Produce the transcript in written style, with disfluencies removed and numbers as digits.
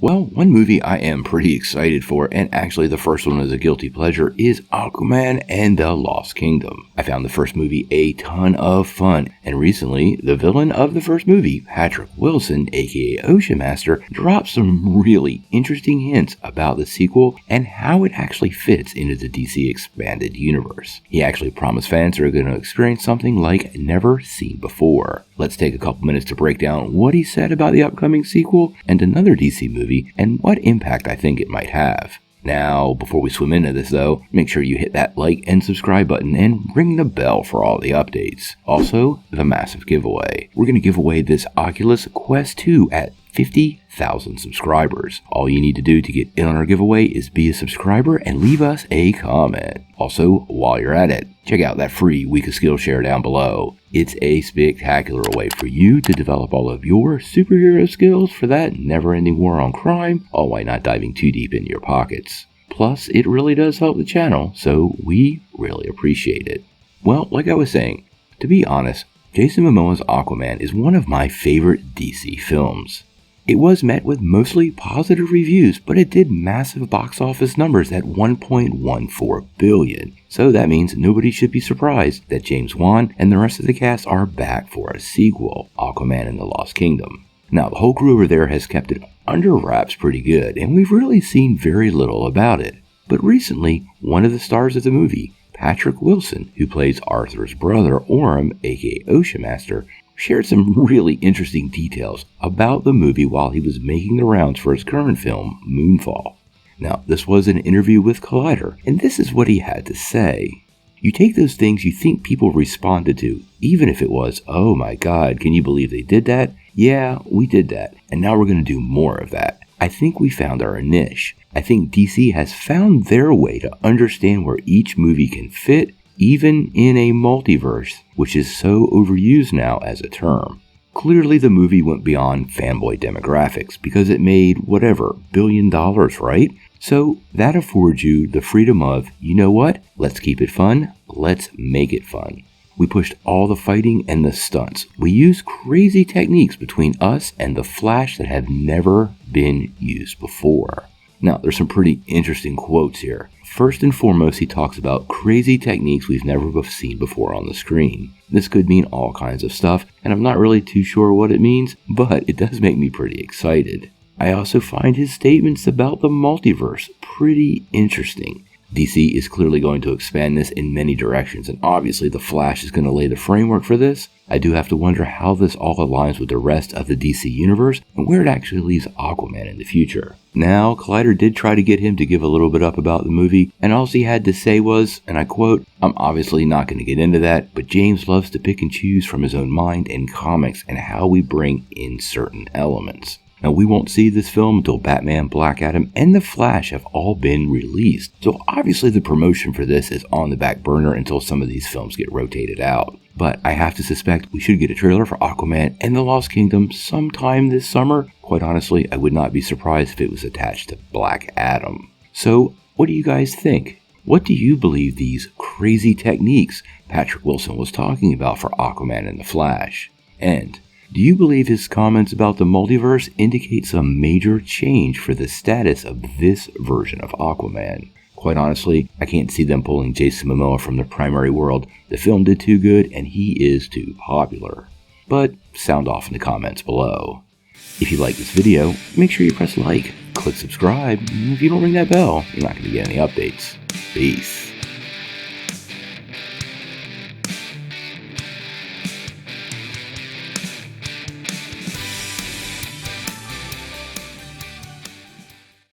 Well, one movie I am pretty excited for, and actually the first one is a guilty pleasure, is Aquaman and the Lost Kingdom. I found the first movie a ton of fun, and recently, the villain of the first movie, Patrick Wilson, aka Ocean Master, dropped some really interesting hints about the sequel and how it actually fits into the DC expanded universe. He actually promised fans are going to experience something like never seen before. Let's take a couple minutes to break down what he said about the upcoming sequel and another DC movie and what impact I think it might have. Now, before we swim into this though, make sure you hit that like and subscribe button and ring the bell for all the updates. Also, the massive giveaway. We're going to give away this Oculus Quest 2 at 50,000 subscribers. All you need to do to get in on our giveaway is be a subscriber and leave us a comment. Also, while you're at it, check out that free week of Skillshare down below. It's a spectacular way for you to develop all of your superhero skills for that never-ending war on crime, all while not diving too deep into your pockets. Plus, it really does help the channel, so we really appreciate it. Well, like I was saying, to be honest, Jason Mamoa's Aquaman is one of my favorite DC films. It was met with mostly positive reviews, but it did massive box office numbers at $1.14 billion. So that means nobody should be surprised that James Wan and the rest of the cast are back for a sequel, Aquaman and the Lost Kingdom. Now, the whole crew over there has kept it under wraps pretty good, and we've really seen very little about it. But recently, one of the stars of the movie, Patrick Wilson, who plays Arthur's brother, Orm, aka Ocean Master, shared some really interesting details about the movie while he was making the rounds for his current film, Moonfall. Now, this was an interview with Collider, and this is what he had to say. You take those things you think people responded to, even if it was, oh my god, can you believe they did that? Yeah, we did that, and now we're going to do more of that. I think we found our niche. I think DC has found their way to understand where each movie can fit, even in a multiverse, which is so overused now as a term. Clearly the movie went beyond fanboy demographics because it made whatever, $1 billion, right? So that affords you the freedom of, you know what, let's keep it fun, let's make it fun. We pushed all the fighting and the stunts. We used crazy techniques between us and the Flash that have never been used before. Now, there's some pretty interesting quotes here. First and foremost, he talks about crazy techniques we've never seen before on the screen. This could mean all kinds of stuff, and I'm not really too sure what it means, but it does make me pretty excited. I also find his statements about the multiverse pretty interesting. DC is clearly going to expand this in many directions, and obviously the Flash is going to lay the framework for this. I do have to wonder how this all aligns with the rest of the DC universe and where it actually leaves Aquaman in the future. Now, Collider did try to get him to give a little bit up about the movie, and all he had to say was, and I quote, "I'm obviously not going to get into that, but James loves to pick and choose from his own mind and comics and how we bring in certain elements." Now, we won't see this film until Batman, Black Adam, and The Flash have all been released. So obviously the promotion for this is on the back burner until some of these films get rotated out. But I have to suspect we should get a trailer for Aquaman and the Lost Kingdom sometime this summer. Quite honestly, I would not be surprised if it was attached to Black Adam. So, what do you guys think? What do you believe these crazy techniques Patrick Wilson was talking about for Aquaman and the Flash? And do you believe his comments about the multiverse indicate some major change for the status of this version of Aquaman? Quite honestly, I can't see them pulling Jason Mamoa from the primary world. The film did too good and he is too popular. But sound off in the comments below. If you like this video, make sure you press like, click subscribe, and if you don't ring that bell, you're not going to get any updates. Peace.